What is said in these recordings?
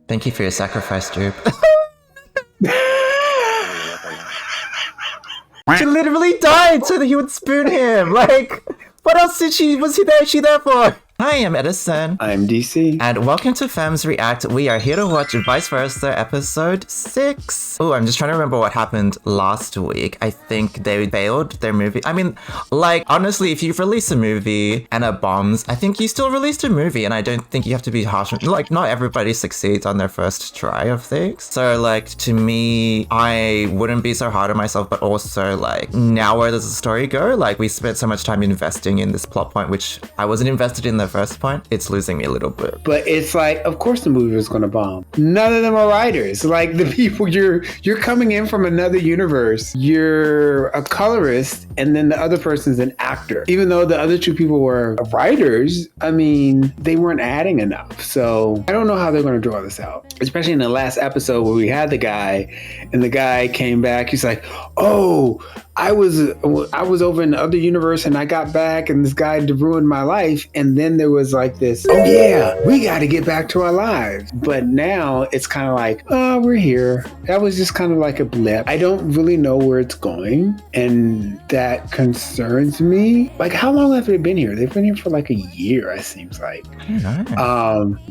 Thank you for your sacrifice, Jupe. She literally died so that he would spoon him. Like, what else was she there for? Hi, I'm Edison. I'm DC. And welcome to Femmes React. We are here to watch Vice Versa episode 6. Oh, I'm just trying to remember what happened last week. I think they failed their movie. I mean, like, honestly, if you've released a movie and it bombs, I think you still released a movie, and I don't think you have to be harsh. Like, not everybody succeeds on their first try of things. So, like, to me, I wouldn't be so hard on myself, but also, like, now where does the story go? Like, we spent so much time investing in this plot point, which I wasn't invested in the first point. It's losing me a little bit. But it's like, of course the movie was going to bomb. None of them are writers. Like, the people, you're coming in from another universe. You're a colorist, and then the other person's an actor. Even though the other two people were writers, I mean, they weren't adding enough. So I don't know how they're going to draw this out. Especially in the last episode where we had the guy, and the guy came back. He's like, oh, I was over in the other universe and I got back and this guy ruined my life. And then there was like this, oh yeah, we got to get back to our lives. But now it's kind of like, oh, we're here. That was just kind of like a blip. I don't really know where it's going. And that concerns me. Like, how long have they been here? They've been here for like a year, it seems like.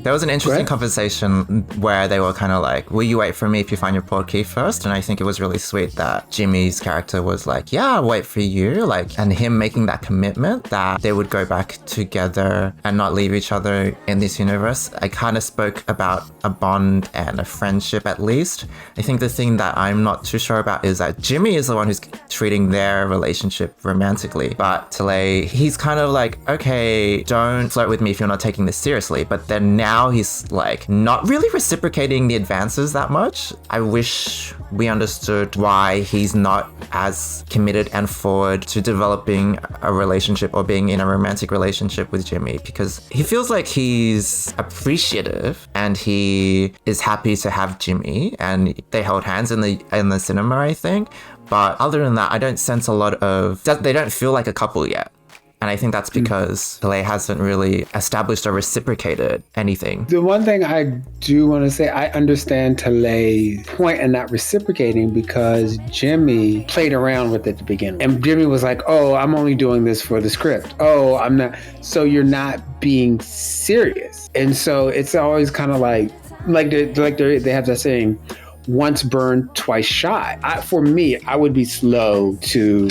There was an interesting conversation where they were kind of like, will you wait for me if you find your portkey first? And I think it was really sweet that Jimmy's character was like, yeah, I'll wait for you. Like, and him making that commitment that they would go back together and not leave each other in this universe. I kind of spoke about a bond and a friendship at least. I think the thing that I'm not too sure about is that Jimmy is the one who's treating their relationship romantically. But Talay, he's kind of like, okay, don't flirt with me if you're not taking this seriously. But then now he's like not really reciprocating the advances that much. I wish we understood why he's not as committed and forward to developing a relationship or being in a romantic relationship with Jimmy, because he feels like he's appreciative and he is happy to have Jimmy, and they held hands in the cinema, I think. But other than that, I don't sense a lot of, they don't feel like a couple yet. And I think that's because Talay hasn't really established or reciprocated anything. The one thing I do want to say, I understand Talay's point in not reciprocating because Jimmy played around with it at the beginning. And Jimmy was like, oh, I'm only doing this for the script. Oh, I'm not. So you're not being serious. And so it's always kind of like they have that saying, once burned, twice shy. For me, I would be slow to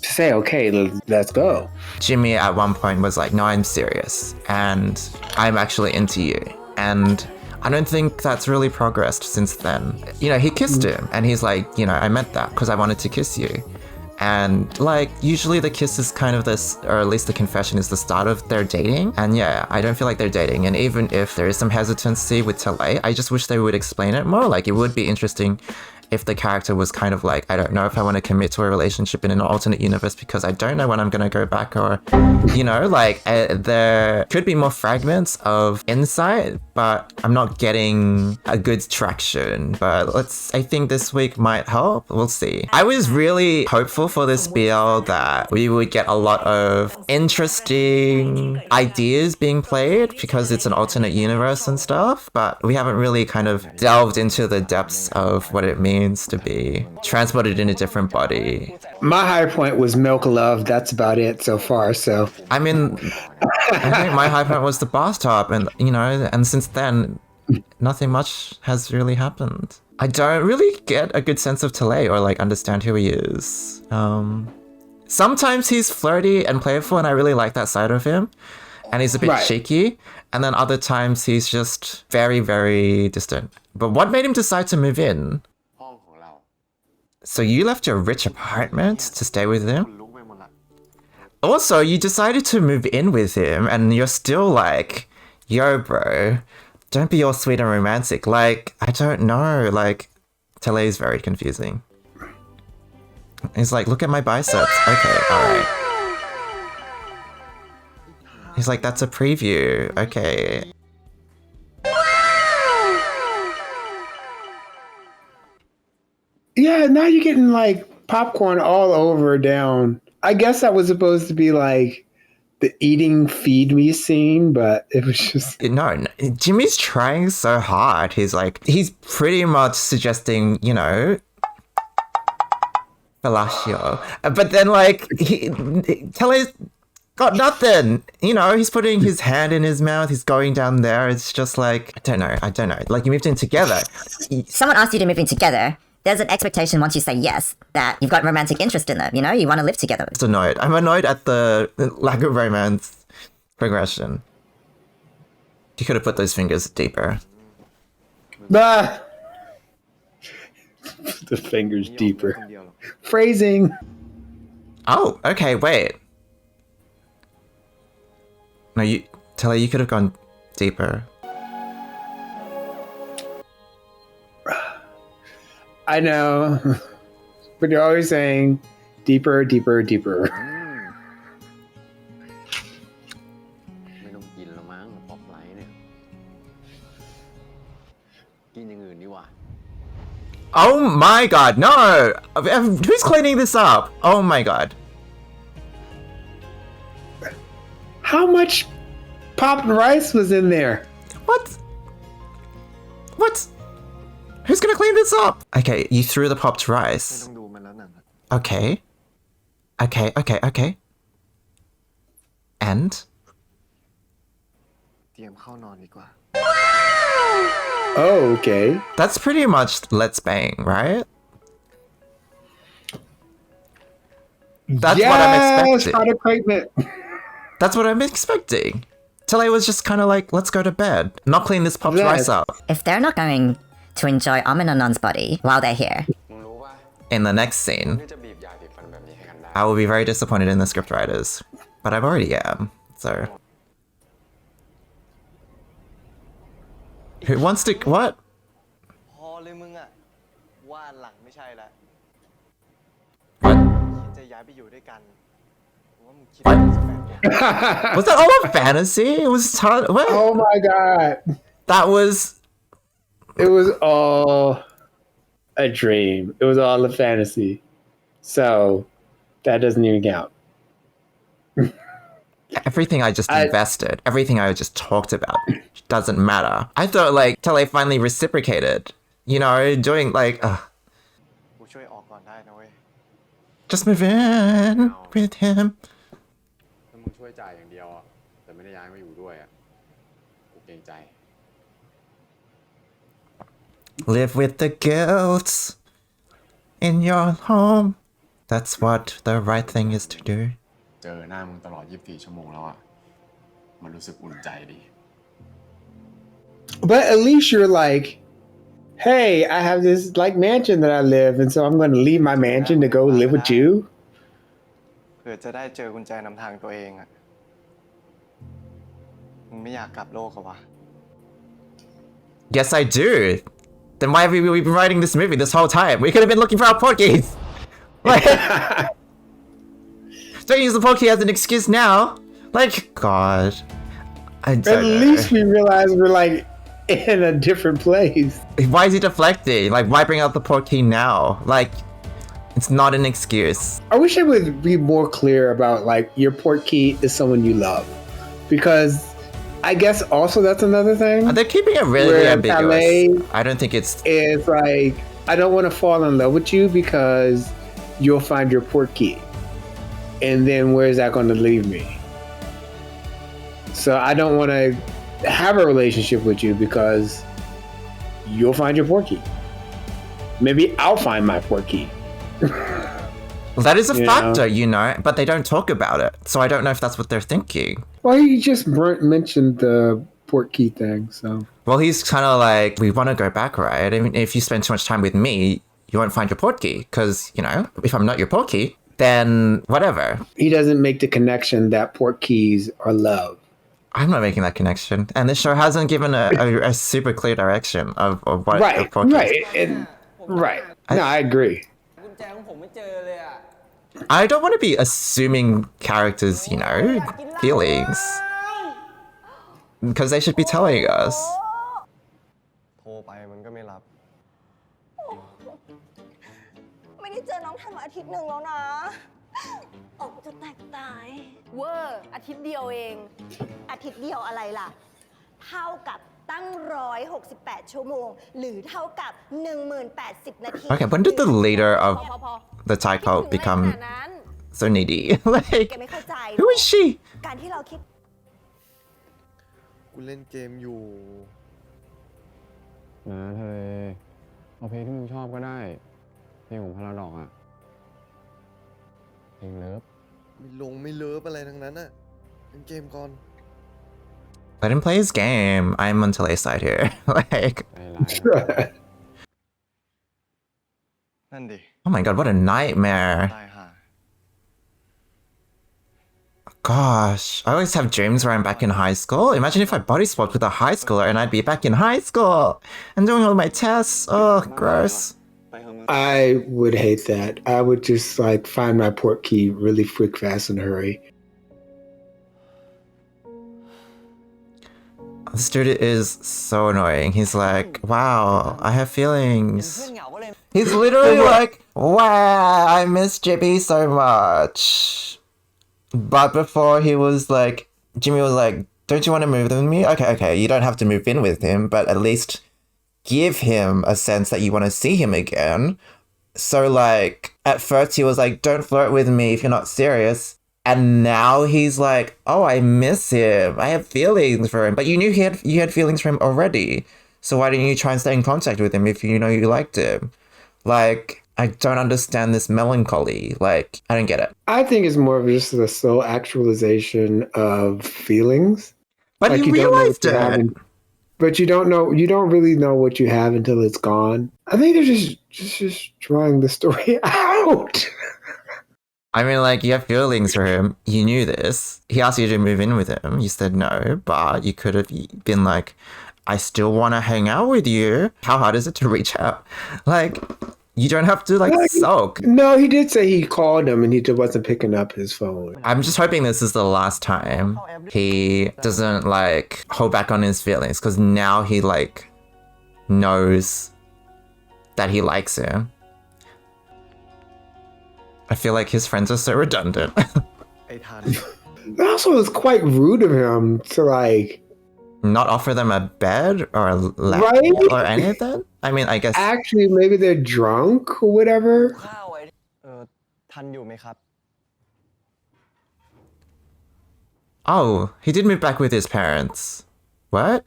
say, okay, let's go. Jimmy at one point was like, no, I'm serious and I'm actually into you. And I don't think that's really progressed since then. You know, he kissed him and he's like, you know, I meant that because I wanted to kiss you. And like, usually the kiss is kind of this, or at least the confession is the start of their dating. And yeah, I don't feel like they're dating. And even if there is some hesitancy with Talay, I just wish they would explain it more. Like, it would be interesting if the character was kind of like, I don't know if I want to commit to a relationship in an alternate universe because I don't know when I'm going to go back, or, you know, like there could be more fragments of insight, but I'm not getting a good traction. But I think this week might help. We'll see. I was really hopeful for this BL that we would get a lot of interesting ideas being played because it's an alternate universe and stuff, but we haven't really kind of delved into the depths of what it means to be transported in a different body. My high point was Milk Love. That's about it so far. So I mean, I think my high point was the bathtub, and you know, and since then nothing much has really happened. I don't really get a good sense of Talay or like understand who he is. Sometimes he's flirty and playful and I really like that side of him, and he's a bit cheeky, and then other times he's just very, very distant. But what made him decide to move in? So you left your rich apartment to stay with him? Also, you decided to move in with him and you're still like, yo, bro, don't be all sweet and romantic. Like, I don't know. Like, Talay is very confusing. He's like, look at my biceps. Okay, alright. He's like, that's a preview. Okay. Yeah, now you're getting like popcorn all over down. I guess that was supposed to be like the eating feed me scene, but it was just No, Jimmy's trying so hard. He's pretty much suggesting, fellatio. But then Kelly's got nothing. He's putting his hand in his mouth. He's going down there. It's just like, I don't know. Like, you moved in together. Someone asked you to move in together. There's an expectation once you say yes that you've got romantic interest in them. You want to live together. I'm annoyed. I'm annoyed at the lack of romance progression. You could have put those fingers deeper. the fingers deeper. Phrasing. Oh, okay, wait. No, Telly, you could have gone deeper. I know, but you're always saying deeper, deeper, deeper. ไม่ต้องกินแล้วมั้งป๊อปไลท์เนี่ยกินอย่างอื่นดีกว่า Oh my god, no! Who's cleaning this up? Oh my god. How much popped rice was in there? What? Who's gonna clean this up? Okay, you threw the popped ไม่ rice. ต้องดูมันแล้วหนังอะ Okay. And? เตรียมเข้านอนดีกว่า Oh, okay. That's pretty much let's bang, right? That's what I'm expecting. Product placement. That's what I'm expecting. Tilly was just kind of like, let's go to bed. Not clean this popped Yes. rice up. If they're not going to enjoy Aminonon's body while they're here, มึงรู้ป่ะ In the next scene, นี่จะบีบยาสีฟันแบบนี้ให้กันได้ I will be very disappointed in the scriptwriters. But I already am, so... Who wants to... What? พอเลยมึงอะว่าหลังไม่ใช่ละ What? คิดจะย้ายไปอยู่ด้วยกันผมว่ามึงคิดว่ามึงจะแฟนกัน Was that all a fantasy? It was... What? Oh my god. That was... It was all a dream. It was all a fantasy. So that doesn't even count. Everything I just invested, everything I just talked about doesn't matter. I thought Tele finally reciprocated, doing กูช่วยออกก่อนได้นะเว้ย just move in with him. ถ้ามึงช่วยจ่ายอย่างเดียวอะแต่ไม่ได้ย้ายมาอยู่ด้วยอะกูเกรงใจ Live with the guilt in your home. That's what the right thing is to do. เจอหน้ามึงตลอด 24 ชั่วโมงแล้วอะมันรู้สึกอุ่นใจดี But at least you're like, hey, I have this mansion that I live, and so I'm going to leave my mansion to go live with you. เพื่อจะได้เจอกุญแจนำทางตัวเองอะมึงไม่อยากกลับโลกเหรอวะ Yes, I do. Then why have we been writing this movie this whole time? We could have been looking for our porkies. Don't use the porky as an excuse now. God. I don't At know. least we realize we're in a different place. Why is he deflecting? Why bring out the porky now? It's not an excuse. I wish I would be more clear about your port key is someone you love, because I guess also that's another thing. They're keeping it really Where ambiguous. Calais I don't think it's... It's I don't want to fall in love with you because you'll find your port key, and then where's that going to leave me? So I don't want to have a relationship with you because you'll find your port key. Maybe I'll find my port key. That is a factor, but they don't talk about it. So I don't know if that's what they're thinking. Well, he just mentioned the port key thing, so. Well, he's kind of we want to go back, right? I mean, if you spend too much time with me, you won't find your port key. Because, if I'm not your port key, then whatever. He doesn't make the connection that port keys are love. I'm not making that connection. And this show hasn't given a super clear direction of what a port key is. Right. No, I agree. กุญแจของผมไม่เจอเลยอะ I don't want to be assuming characters, feelings. Because they should be telling us. โทรไปมันก็ไม่รับ ไม่ได้เจอน้องทันมาอาทิตย์หนึ่งแล้วนะ อกจะแตกตาย เวอร์อาทิตย์เดียวเอง อาทิตย์เดียวอะไรล่ะ เท่ากับตั้ง168 ชั่วโมง หรือเท่ากับ 10,080 นาที Okay, when did the leader พอ of พอ the Thai คิด cult ถึงอะไรข become นาดนั้น so needy? แก Like, ไม่เข้าใจ who is she? การที่เราคิด กูเล่นเกมอยู่ นะทะเลเอาเพลงที่มึงชอบก็ได้ เพลงของพาราดอกอะเพลงเลิฟ ไม่เลิฟอะไรทั้งนั้นอะเล่นเกมก่อน Let him play his game. I'm on Tale's side here. Like, ใจร้าย นั่นดิ oh my god, what a nightmare. ตายห่า Gosh, I always have dreams where I'm back in high school. Imagine if I body swapped with a high schooler and I'd be back in high school and doing all my tests. Oh, gross. I would hate that. I would just like find my port key really quick, fast, and hurry. This dude is so annoying. He's like, wow, I have feelings. He's literally like, wow, I miss Jimmy so much. But before he was like, Jimmy was like, don't you want to move in with me? Okay, you don't have to move in with him, but at least give him a sense that you want to see him again. So like, at first he was like, don't flirt with me if you're not serious. And now he's like, oh, I miss him. I have feelings for him. But you knew you had feelings for him already. So why didn't you try and stay in contact with him if you know you liked him? Like, I don't understand this melancholy. Like, I don't get it. I think it's more of just a slow actualization of feelings. But Like, you you don't know realized what you have it. in- But you don't really know what you have until it's gone. I think they're just drawing the story out. I mean, like, you have feelings for him. You knew this. He asked you to move in with him. You said no, but you could have been like, I still want to hang out with you. How hard is it to reach out? Like, you don't have to, like, sulk. No, he did say he called him and he just wasn't picking up his phone. I'm just hoping this is the last time he doesn't, like, hold back on his feelings. Because now he, like, knows that he likes him. I feel like his friends are so redundant. ไอ้ทัน It also was quite rude of him to like Not offer them a bed or a lap Right? or anything? I mean, I guess... actually maybe they're drunk or whatever. ทันอยู่ไหมครับ Oh, he did move back with his parents. What?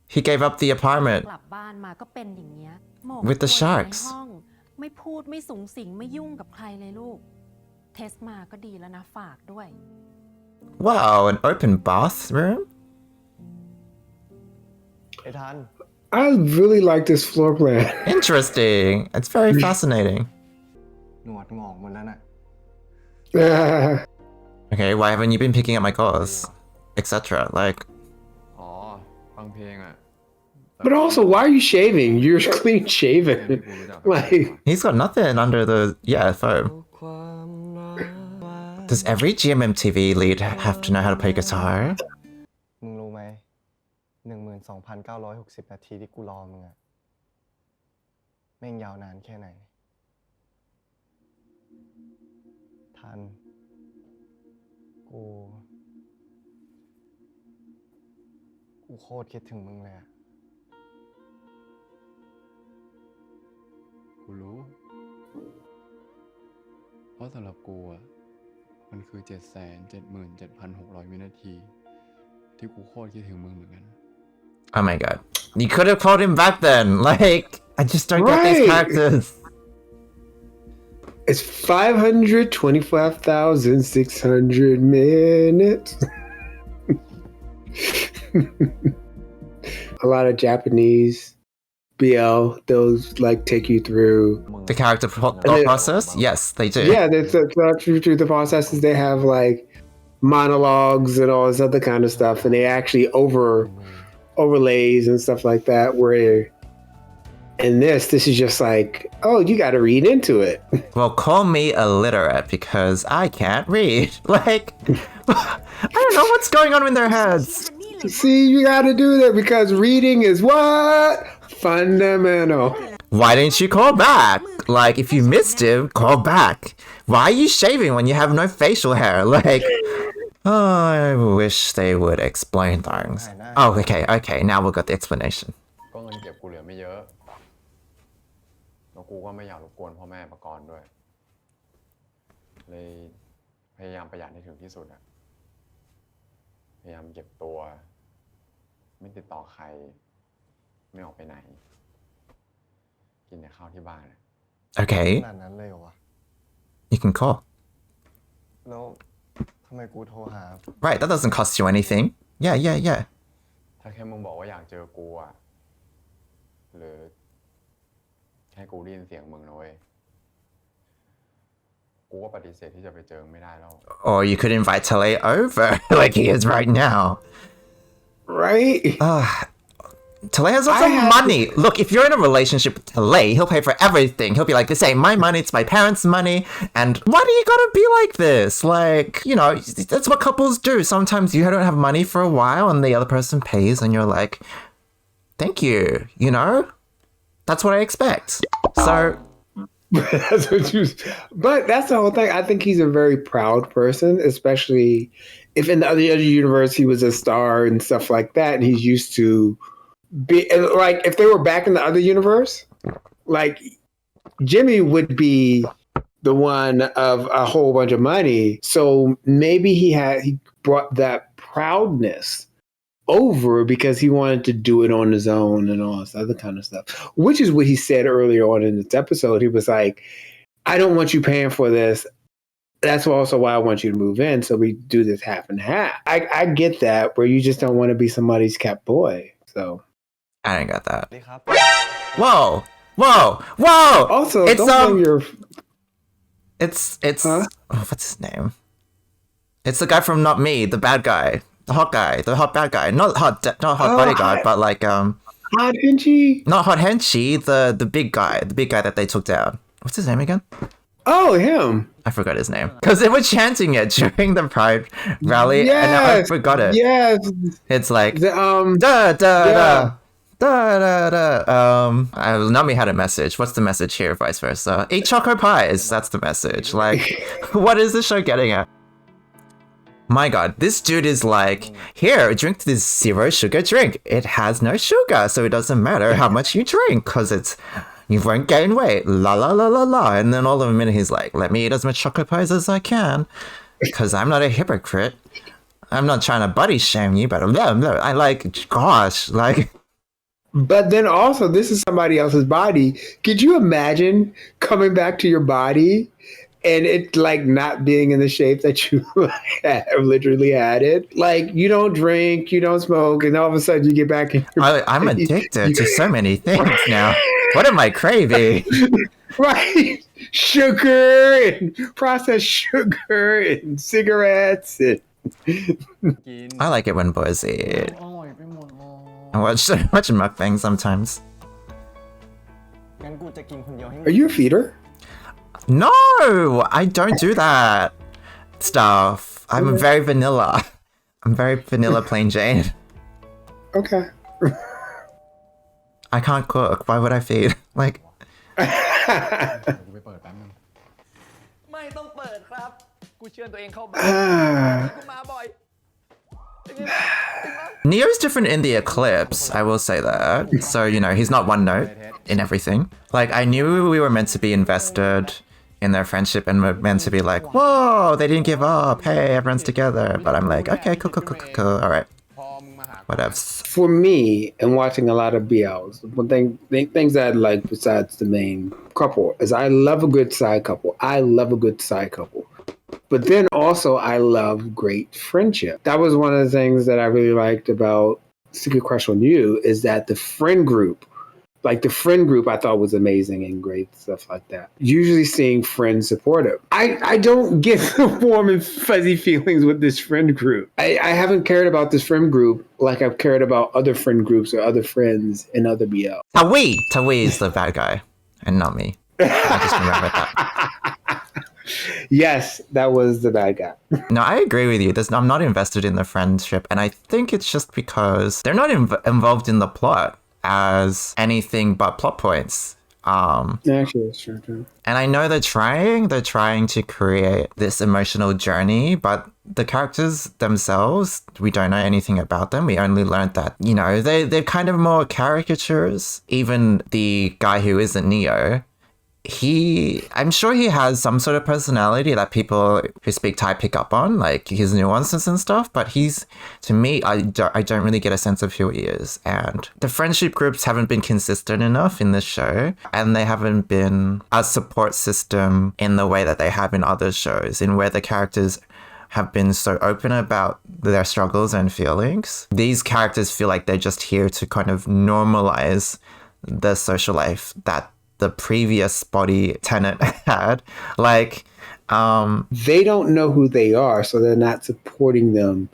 He gave up the apartment. กลับบ้านมาก็เป็นอย่างเงี้ยหมก With the ตัวอยู่ sharks ในห้องไม่พูดไม่สุงสิงไม่ยุ่งกับใครเลยลูก เทสมาก็ดีแล้วนะฝากด้วย Wow, an open bathroom? ไอ้ทัน I really like this floor plan. Interesting. It's very fascinating. หนวดงอกหมดแล้วน่ะ Okay, why haven't you been picking up my calls? Etc. Like, อ๋อ ฟังเพลงอะ But also, why are you shaving? You're clean เพลง shaven. ที่กูรู้จัก Like he's got nothing under the, phone. Does every GMMTV lead have to know how to play guitar? มึงรู้ไหม 12,960 นาทีที่กูรอมึงอะแม่งยาวนานแค่ไหน ทัน กูโคตรคิดถึงมึงเลยอะ กูรู้ เพราะสำหรับกูอะมันคือ 777,600 วินาที ที่กูโคตรคิดถึงมึงเหมือนกัน Oh my god. You could have called him back then. Like, I just don't get these Right. characters. it's 525,600 minutes. A lot of Japanese BL, those like take you through. The character thought process? Yes, they do. Yeah, that's through the processes. They have like monologues and all this other kind of stuff, and they actually overlays and stuff like that. Where in this is just like, oh, you got to read into it. Well, call me illiterate because I can't read. Like, I don't know what's going on in their heads. See, you got to do that because reading is what fundamental. Why didn't you call back? Like, if you missed him, call back. Why are you shaving when you have no facial hair? Like, oh, I wish they would explain things. Oh, okay, now we got the explanation. ก็เงินเก็บกูเหลือไม่เยอะแล้วกูก็ไม่อยากรบกวนพ่อแม่ประกรณ์ด้วยเลยพยายามประหยัดให้ถึงที่สุดอะพยายามเก็บตัวไม่ติดต่อใครไม่ออกไปไหนกินแต่ข้าวที่บ้าน Okay, ขนาดนั้นเลยเหรอวะ you can call. แล้วทำไมกูโทรหา Right, that doesn't cost you anything. Yeah. ถ้าแค่มึงบอกว่าอยากเจอกูอะหรือแค่กูได้ยินเสียงมึงนะเว้ยกูก็ปฏิเสธที่จะไปเจอไม่ได้แล้ว Or you could invite Tele over, like he is right now. Right? Tele has lots of money. Look, if you're in a relationship with Tele, he'll pay for everything. He'll be like, this ain't my money, it's my parents' money. And why do you gotta be like this? Like, you know, that's what couples do. Sometimes you don't have money for a while and the other person pays and you're like, thank you, you know? That's what I expect. So... That's what you. But that's the whole thing. I think he's a very proud person, especially if in the other universe he was a star and stuff like that, and he's used to be like if they were back in the other universe, like Jimmy would be the one of a whole bunch of money. So maybe he brought that proudness over because he wanted to do it on his own and all this other kind of stuff, which is what he said earlier on in this episode. He was like, I don't want you paying for this. That's also why I want you to move in. So we do this half and half. I get that, where you just don't want to be somebody's cat boy. So I didn't get that. ดีครับ Whoa! also, It's don't blame your... It's Huh? oh, what's his name? It's the guy from Not Me, the bad guy. The hot bad guy. Not hot bodyguard, but like Hot Henchy? not hot Henchy, the big guy that they took down. What's his name again? Oh, him. I forgot his name. Because they were chanting it during the Pride rally, and now I forgot it. Yes. It's like The, da da yeah. da. Nami had a message. What's the message here? Vice versa. Eat choco pies. That's the message. Like, what is the show getting at? My god, this dude is like, here, drink this 0 sugar drink. It has no sugar, so it doesn't matter how much you drink, because you won't gain weight. La la la la la. And then all of a minute he's like, let me eat as much choco pies as I can, because I'm not a hypocrite. I'm not trying to body shame you, but I like, gosh, like... But then also, this is somebody else's body. Could you imagine coming back to your body and it like not being in the shape that you have literally had it? Like, you don't drink, you don't smoke, and all of a sudden you get back in your I'm addicted to so many things now. What am I craving? Right. Sugar and processed sugar and cigarettes. And... กิน I like it when boys eat. อร่อยไปหมดเลย I watch mukbang sometimes. งั้นกูจะกินคนเดียวให้หมด Are you a feeder? No, I don't do that stuff. I'm very vanilla. I'm very vanilla plain Jane. Okay. I can't cook. Why would I feed? Like, กูไปเปิดแป๊บนึง ไม่ต้องเปิดครับ กูเชิญตัวเองเข้าบ้าน กูมาบ่อย Neo's different in the eclipse, I will say that. So, you know, he's not one note in everything. Like, I knew we were meant to be invested in their friendship and we're meant to be like, whoa, they didn't give up. Hey, everyone's together. But I'm like, okay, cool. All right. พอมึงมาหา Whatever. For me, and watching a lot of BLs, one thing, things that I like besides the main couple is I love a good side couple. But then also I love great friendship. That was one of the things that I really liked about Secret Crush on You is that the friend group I thought was amazing and great, stuff like that. Usually seeing friends supportive. I don't get the warm and fuzzy feelings with this friend group. I haven't cared about this friend group like I've cared about other friend groups or other friends in other BL. Tawi is the bad guy and not me. I just remembered that. Yes, that was the bad guy. No, I agree with you. I'm not invested in the friendship, and I think it's just because they're not involved in the plot as anything but plot points. Actually, it's true too. And I know they're trying to create this emotional journey, but the characters themselves, we don't know anything about them. We only learned that, you know, they're kind of more caricatures. Even the guy who isn't Neo, I'm sure he has some sort of personality that people who speak Thai pick up on, like his nuances and stuff, but to me, I don't really get a sense of who he is. And the friendship groups haven't been consistent enough in this show, and they haven't been a support system in the way that they have in other shows, in where the characters have been so open about their struggles and feelings. These characters feel like they're just here to kind of normalize the social life that the previous body tenant had. Like, they don't know who they are, so they're not supporting them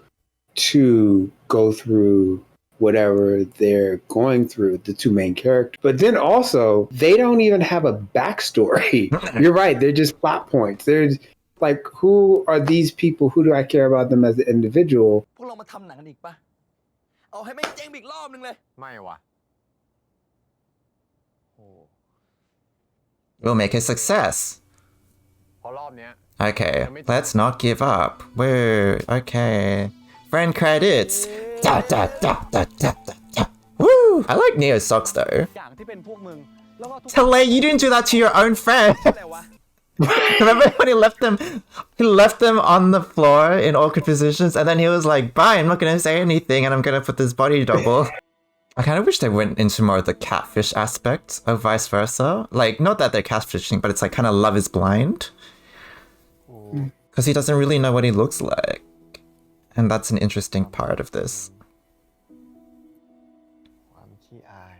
to go through whatever they're going through, the two main characters. But then also, they don't even have a backstory. You're right, they're just plot points. They're like, who are these people? Who do I care about them as an individual? พวกเรามาทำหนังกันอีกปะเอาให้แม่งเจ๊งอีกรอบนึงเลย ไม่วะ we'll make a success. เพราะรอบเนี้ย Okay, let's not give up. Woo, okay. Friend credits. Da, da, da, da, da, da, da. Woo! I like Neo's socks though. อย่างที่เป็นพวกมึงแล้วก็ทุก Tele, you didn't do that to your own friend. อะไรวะ Remember when he left them on the floor in awkward positions, and then he was like, bye, I'm not gonna say anything, and I'm gonna put this body double. I kind of wish they went into more of the catfish aspect of vice versa. Like, not that they're catfishing, but it's like kind of love is blind. Because he doesn't really know what he looks like. And that's an interesting part of this. ความขี้อาย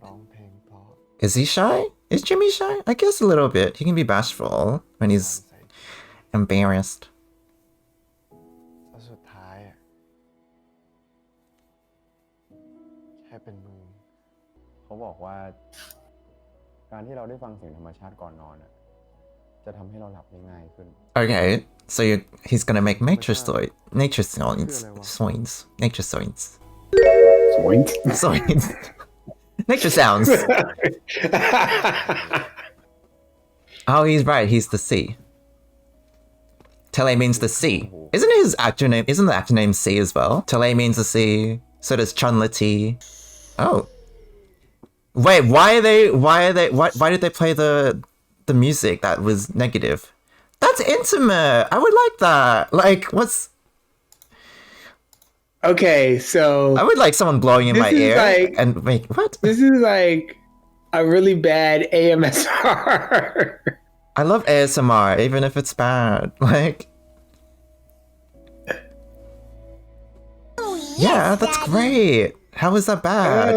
ร้องเพลงเพราะ Is he shy? Is Jimmy shy? I guess a little bit. He can be bashful when he's embarrassed. แล้วสุดท้ายอะแค่เป็นมือ เขาบอกว่า การที่เราได้ฟังเสียงธรรมชาติก่อนนอนอะจะทำให้เราหลับได้ง่ายขึ้น Okay, so he's gonna make nature sounds. Nature sounds. Nature sounds. Oh, he's right. He's the sea. Tele means the sea. Isn't the actor name C as well? Tele means the sea. So does Chun-Li. Oh. Wait, why did they play the music that was negative? That's intimate. I would like that. Like, what's... Okay, so... I would like someone blowing in my ear like, and make... What? This is like a really bad AMSR. I love ASMR, even if it's bad. Like... Yeah, that's great. How is that bad?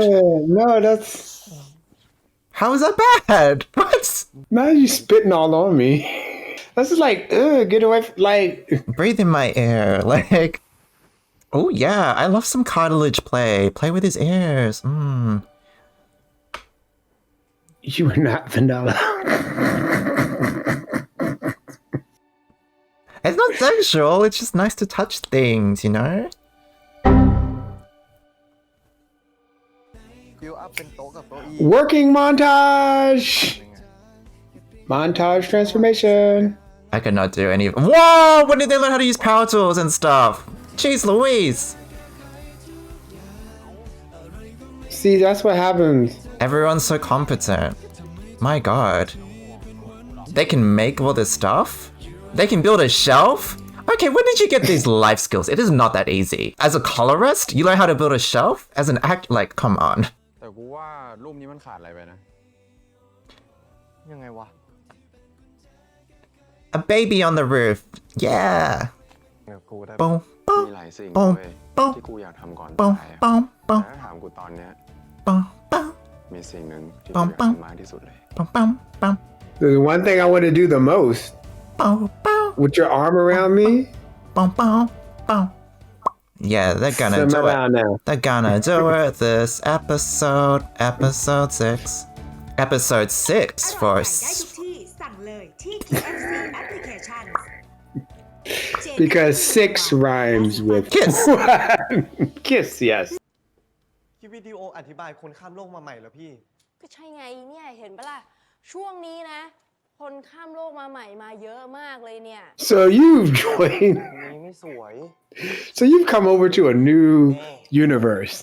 No, that's... How is that bad? What? Now you spitting all on me. That's just like, get away from, like... Breathe in my ear, like... Oh yeah, I love some cartilage play. Play with his ears. You are not vanilla. It's not sexual, it's just nice to touch things, you know? Working montage! Montage transformation. I could not do any of... Whoa! When did they learn how to use power tools and stuff? Jeez Louise! See, that's what happens. Everyone's so competent. My god. They can make all this stuff? They can build a shelf? Okay, when did you get these life skills? It is not that easy. As a colorist, you learn how to build a shelf? As an act... Like, come on. แต่กูว่ารูปนี้มันขาดอะไรไปนะ ยังไงวะ A baby on the roof. Yeah. กับกูได้ Boom, มี boom, หลายสิ่ง boom, เว้ย boom, ที่กูอยากทำก่อน boom, ตายอะ boom, แต่ boom, ถ้าถามกูตอนเนี้ย boom, boom, มีสิ่งหนึ่งที่กูอยากทำมากที่สุดเลย boom, boom, boom, The one thing I want to do the most, boom, boom, with your arm around me, boom, boom, boom. Yeah, they're gonna do simmer down it. now. They're gonna do it this episode. Episode 6. Episode 6 for... สั่งเลยที่ KFC application Because 6 rhymes with Kiss. Kiss, yes. คลิปวิดีโออธิบายคนข้ามโลกมาใหม่เหรอพี่ ก็ใช่ไงเนี่ยเห็นปะล่ะช่วงนี้นะคนข้ามโลกมาใหม่มาเยอะมากเลยเนี่ย So you've joined. นี้ไม่สวย So you've come over to a new universe.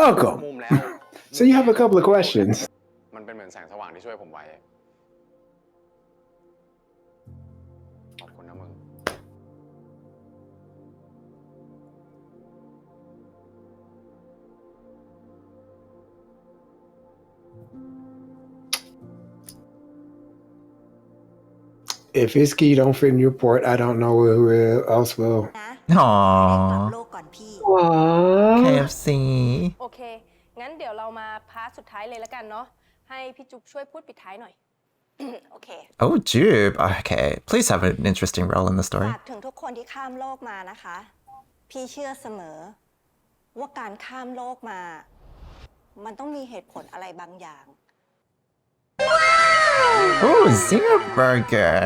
Welcome. So you have a couple of questions. มันเป็นเหมือนแสงสว่างที่ช่วยผมไว้ขอบคุณนะมึง If his key don't fit in your port, I don't know who else will. นะ Aww. กลับโลกก่อนพี่ Aww. KFC. โอเคงั้นเดี๋ยวเรามาพาร์ทสุดท้ายเลยแล้วกันเนาะให้พี่จุ๊บช่วยพูดปิดท้ายหน่อย โอเค Oh, Jube. Okay. Please have an interesting role in the story. ฝากถึงทุกคนที่ข้ามโลกมานะคะ พี่เชื่อเสมอ ว่าการข้ามโลกมา มันต้องมีเหตุผลอะไรบางอย่าง Oh, Zinger Burger.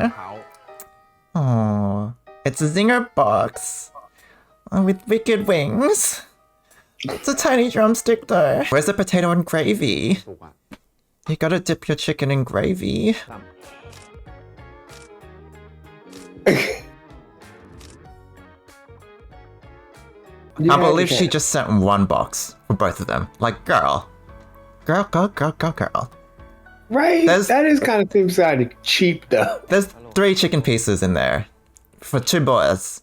Oh, it's a Zinger box with wicked wings. It's a tiny drumstick though. Where's the potato and gravy? ถูกอ่ะ You gotta dip your chicken in gravy. I believe she just sent one box for both of them. Like, girl. Girl. Right? That is kind of seems kind of cheap though. There's 3 chicken pieces in there for 2 boys.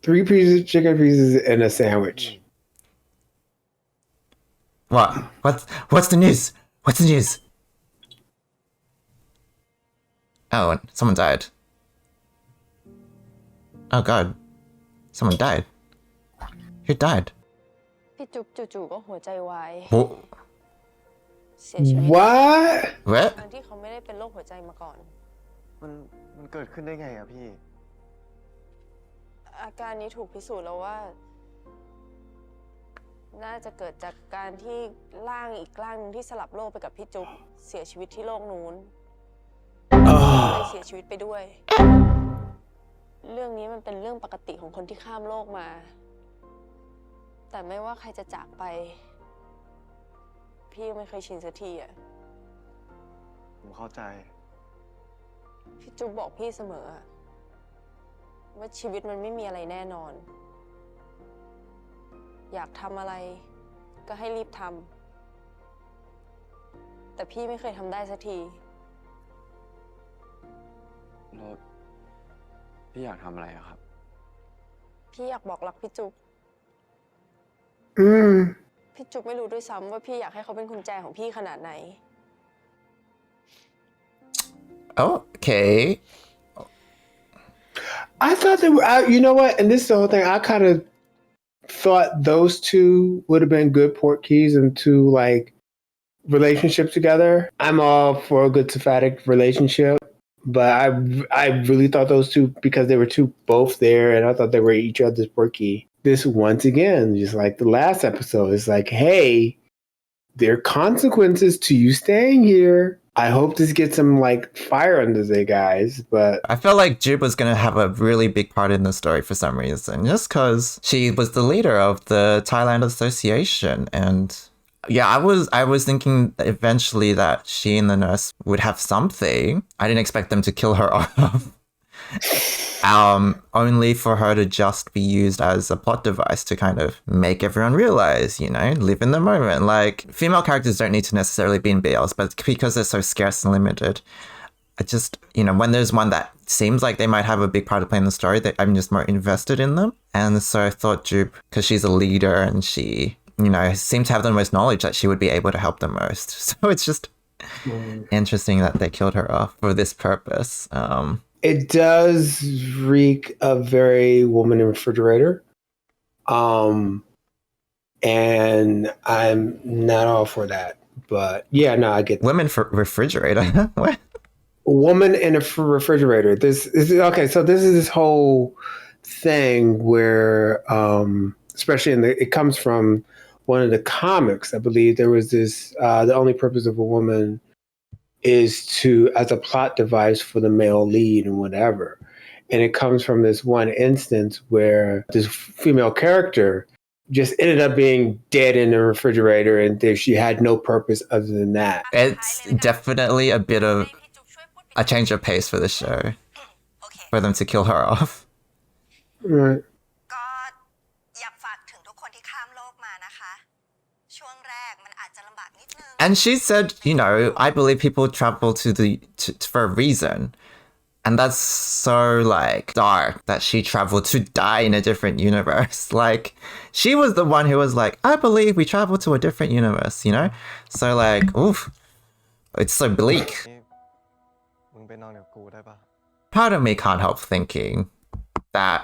3 pieces, chicken pieces, and a sandwich. What? What's the news? What's the news? Oh, someone died. Oh god. Someone died. Who died? พี่จุ๊บจู่ๆก็หัวใจวาย Wh- เสียชีวิต What? What? ทั้งที่เขาไม่ได้เป็นโรคหัวใจมาก่อน มันเกิดขึ้นได้ไงอะพี่ อาการนี้ถูกพิสูจน์แล้วว่า น่าจะเกิดจากการที่ร่างอีกร่างหนึงที่สลับโลกไปกับพี่จุ๊บเสียชีวิตที่โลกนู้นเลยเสียชีวิตไปด้วย เรื่องนี้มันเป็นเรื่องปกติของคนที่ข้ามโลกมา แต่ไม่ว่าใครจะจากไป พี่ไม่เคยชินสักทีอะ ผมเข้าใจ พี่จุ๊บบอกพี่เสมออะว่าชีวิตมันไม่มีอะไรแน่นอน อยากทำอะไรก็ให้รีบทำแต่พี่ไม่เคยทำได้สักที แล้วพี่อยากทำอะไรอะครับ พี่อยากบอกรักพี่จุ๊บ Mm. พี่จุ๊บไม่รู้ด้วยซ้ำว่าพี่อยากให้เขาเป็นกุญแจของพี่ขนาดไหน Okay. I thought they were. You know what? And this is the whole thing. I kind of thought those two would have been good port keys into like relationships together. I'm all for a good sympathetic relationship, but I really thought those two because they were two both there, and I thought they were each other's port key. This once again, just like the last episode, is like, hey, there are consequences to you staying here. I hope this gets some like fire under their guys, but I felt like Jube was gonna have a really big part in the story for some reason, just because she was the leader of the Thailand Association, and yeah, I was thinking eventually that she and the nurse would have something. I didn't expect them to kill her off. Only for her to just be used as a plot device to kind of make everyone realize, you know, live in the moment. Like, female characters don't need to necessarily be in BLs, but because they're so scarce and limited, I just, you know, when there's one that seems like they might have a big part to play in the story, that I'm just more invested in them. And so I thought Jupe, because she's a leader and she, you know, seemed to have the most knowledge, that she would be able to help the most. So it's just interesting that they killed her off for this purpose. it does reek of very woman in refrigerator. And I'm not all for that. But yeah, no, I get that. Women for refrigerator. What? Woman in a refrigerator. This is okay. So this is this whole thing where, especially it comes from one of the comics. I believe there was this. The only purpose of a woman is to as a plot device for the male lead and whatever. And it comes from this one instance where this female character just ended up being dead in the refrigerator, and she had no purpose other than that. It's definitely a bit of a change of pace for the show, for them to kill her off. Right. ก็อยากฝากถึงทุกคนที่ข้ามโลกมานะคะช่วงแรกมันอาจจะลำบากนิดนึง And she said, you know, I believe people travel for a reason. And that's so like dark that she traveled to die in a different universe. Like she was the one who was like, I believe we travel to a different universe, you know? So like, oof, it's so bleak. มึงไปนอนกับกูได้ปะ Part of me can't help thinking that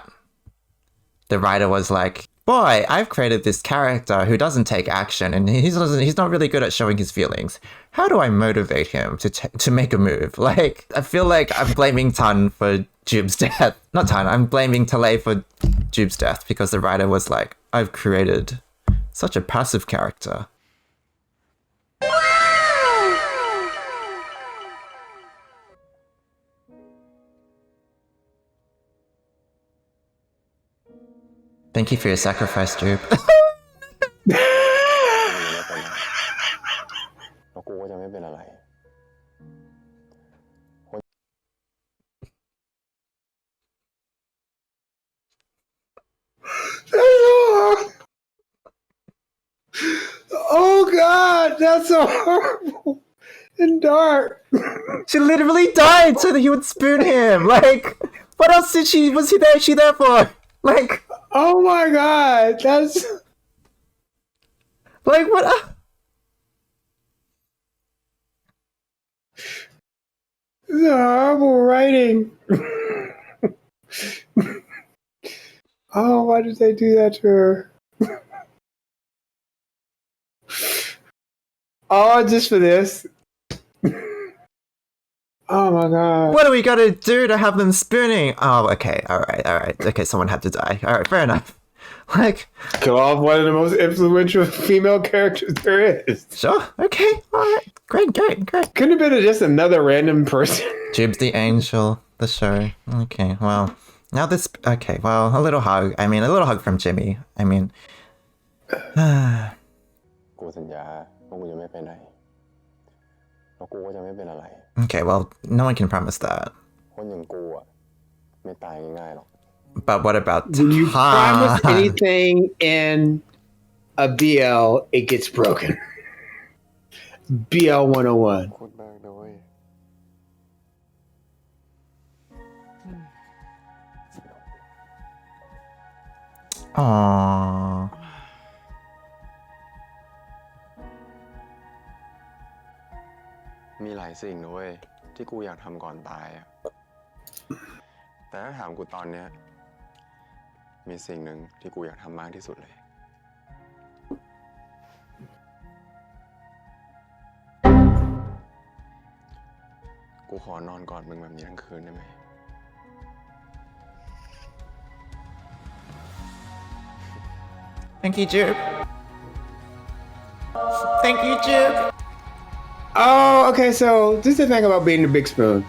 the writer was like, boy, I've created this character who doesn't take action and he's not really good at showing his feelings. How do I motivate him to make a move? Like, I feel like I'm blaming Tan for Jube's death. Not Tan, I'm blaming Talay for Jube's death because the writer was like, I've created such a passive character. Thank you for your sacrifice, Jube. แล้วกูก็จะไม่เป็นอะไร Oh God, that's so horrible and dark. She literally died so that he would spoon him. Like, what else was she there for? Like, Oh my God, that's like what? this is horrible writing. Oh, why did they do that to her? Oh, just for this. Oh my God. What do we gotta do to have them spooning? Oh, okay, alright. Okay, someone had to die. Alright, fair enough. Like, Kill off one of the most influential female characters there is. sure, okay, alright. Great. Couldn't have been just another random person. Jube's the angel, the show. Okay, well, now this. Okay, well, a little hug. I mean, a little hug from Jimmy. I mean, กูสัญญาว่ากูจะไม่ไปไหน แล้วกูก็จะไม่เป็นอะไร okay, well, no one can promise that. คนอย่างกูอ่ะไม่ตายง่ายๆหรอก But what about When you promise Han? anything in a BL, it gets broken. BL 101. โคตรมากนะเว้ย Aww. มีหลายสิ่งนะเว้ยที่กูอยากทำก่อนตายอ่ะ แต่ถ้าถามกูตอนเนี้ยมีสิ่งหนึ่งที่กูอยากทำมากที่สุดเลย กูขอนอนกอดมึงแบบนี้ทั้งคืนได้ไหม Thank you, Jube. Thank you, Jube. Oh, okay, so this is the thing about being the big spoon.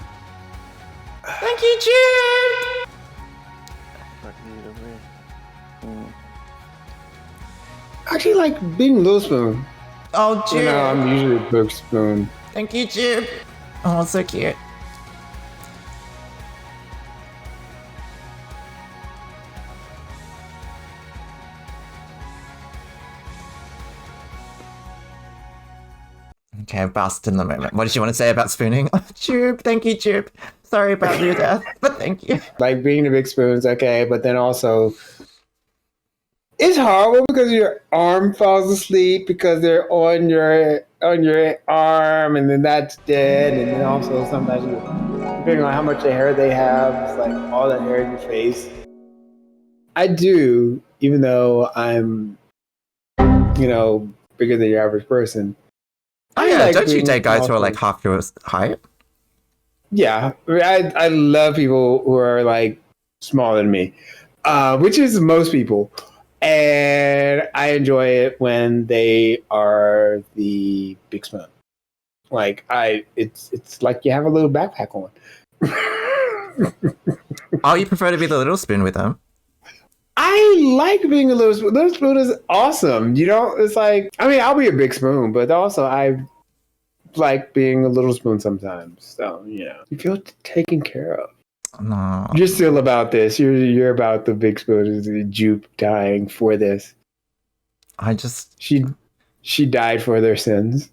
Thank you, Jube. สวัสดีนะเว้ย I actually like being little spoon. Oh, You know, Jube. I'm usually a big spoon. Thank you, Jube. Oh, so cute. Okay, I basked in the moment. What did you want to say about spooning? Oh, Jube, thank you, Jube. Sorry about your death, but thank you. Like being the big spoon's okay, but then also it's horrible because your arm falls asleep because they're on your arm, and then that's dead, and then also sometimes you, depending on how much hair they have, it's like all that hair in your face. I do, even though I'm, bigger than your average person. Oh yeah, like don't you being date guys who are like awesome. half your height? Yeah, I love people who are like smaller than me, which is most people, and I enjoy it when they are the big spoon. Like it's like you have a little backpack on. Oh, you prefer to be the little spoon with them? I like being a little spoon. Little spoon is awesome. You know, it's like, I mean, I'll be a big spoon, but also I like being a little spoon sometimes. So, you know, you feel taken care of. No. You're still about this. You're about the big spoon, the Jupe dying for this. I just... She died for their sins.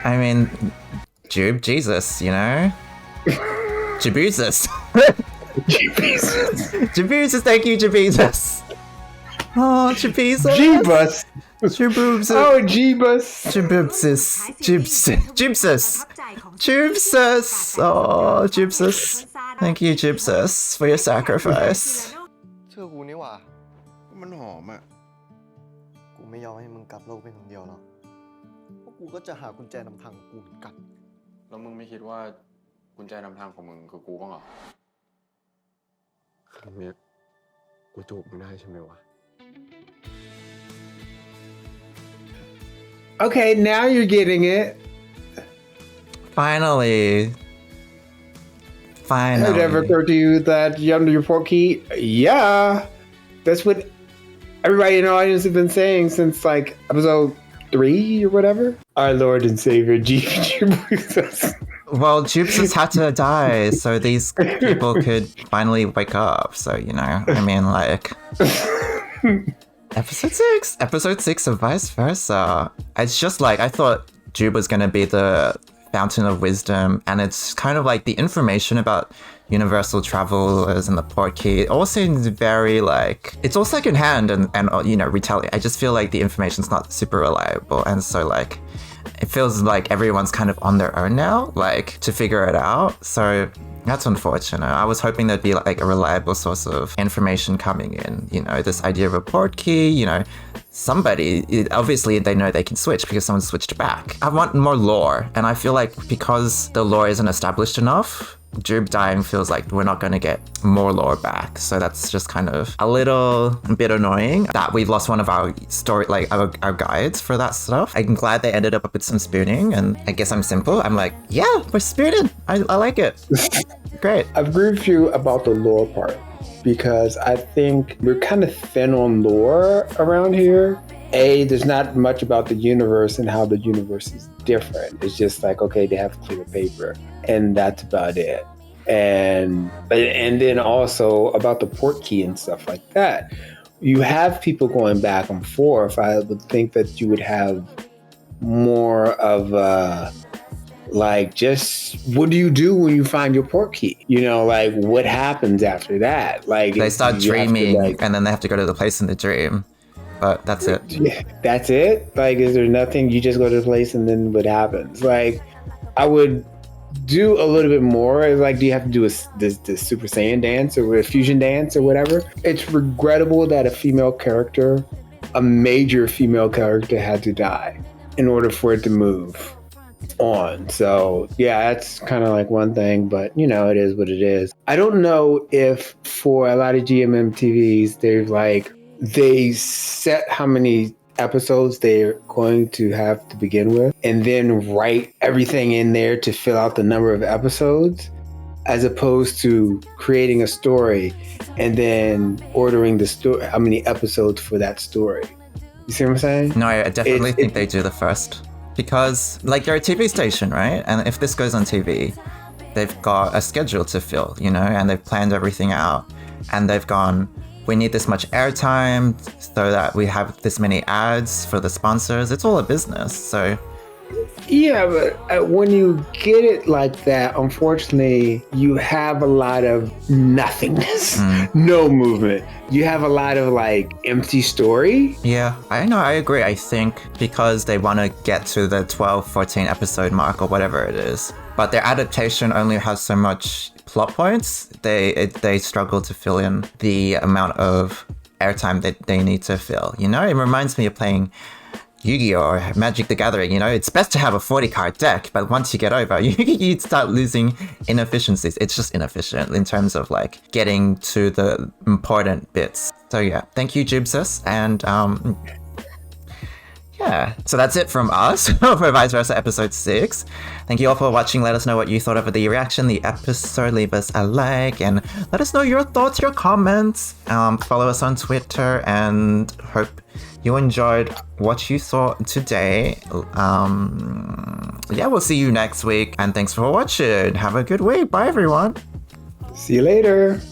I mean, Jesus, you know? Jabuzus. Jabuzus, thank you, Jabuzus. Oh, Jabuzus. Jeebus. Jabuzus. Oh, Jeebus. Jabuzus. Jibsus. Jibsus. Oh, Jibsus. Thank you, Jibsus, for your sacrifice. เชื่อกูนี่หว่ามันหอมอ่ะกูไม่ยอมให้มึงกลับโลกเป็นคนเดียวหรอกเพราะกูก็จะหากุญแจนำทางของกูเหมือนกันแล้วมึงไม่คิดว่ากุญแจนำทางของมึงคือกูบ้างเหรอครั้งนี้กูจูบมึงได้ใช่ไหมวะ Okay, now you're getting it. Finally. Has it ever occurred to you that you're under your portkey? Yeah. That's what everybody in the audience has been saying since like episode 3 or whatever. Our Lord and Savior, Jesus. Well, Jupes had to die so these people could finally wake up. So, you know, I mean, like... Episode 6 of Vice Versa. It's just like, I thought Jube was going to be the fountain of wisdom, and it's kind of like the information about universal travelers and the portkey. It all seems very like, it's all secondhand and you know, retelling. I just feel like the information's not super reliable, and so like, it feels like everyone's kind of on their own now, like, to figure it out. So that's unfortunate. I was hoping there'd be like a reliable source of information coming in, you know, this idea of a portkey, you know, somebody, obviously they know they can switch because someone switched back. I want more lore, and I feel like because the lore isn't established enough, Jube dying feels like we're not going to get more lore back. So that's just kind of a bit annoying that we've lost one of our story, like our guides for that stuff. I'm glad they ended up with some spooning, and I guess I'm simple. I'm like, yeah, we're spooted. I like it. Great. I agree with you about the lore part because I think we're kind of thin on lore around here. There's not much about the universe and how the universe is different. It's just like, okay, they have clear paper, and that's about it. And then also about the portkey and stuff like that. You have people going back and forth. I would think that you would have more of like, just what do you do when you find your portkey? You know, like what happens after that? Like they start dreaming, like, and then they have to go to the place in the dream. But that's it. Yeah, that's it? Like, is there nothing? You just go to the place and then what happens? Like, I would do a little bit more. Like, do you have to do this Super Saiyan dance or a fusion dance or whatever? It's regrettable that a major female character had to die in order for it to move on. So, yeah, that's kind of like one thing, but, you know, it is what it is. I don't know if for a lot of GMMTVs, they set how many episodes they're going to have to begin with and then write everything in there to fill out the number of episodes, as opposed to creating a story and then ordering the story, how many episodes for that story. You see what I'm saying? No, I definitely think they do the first, because like you're a TV station, right? And if this goes on TV, they've got a schedule to fill, you know, and they've planned everything out, and they've gone, we need this much airtime so that we have this many ads for the sponsors. It's all a business, so... Yeah, but when you get it like that, unfortunately, you have a lot of nothingness. No movement. You have a lot of, like, empty story. Yeah, I know, I agree. I think because they want to get to the 12, 14 episode mark or whatever it is, but their adaptation only has so much plot points, they struggle to fill in the amount of airtime that they need to fill. You know, it reminds me of playing Yu-Gi-Oh! Or Magic the Gathering. You know, it's best to have a 40 card deck, but once you get over, you start losing inefficiencies. It's just inefficient in terms of like getting to the important bits. So yeah, thank you, Jibsus, and yeah, so that's it from us for Vice Versa episode 6. Thank you all for watching. Let us know what you thought of the reaction, the episode. Leave us a like and let us know your thoughts, your comments. Follow us on Twitter and hope you enjoyed what you saw today. Yeah, we'll see you next week and thanks for watching. Have a good week. Bye everyone. See you later.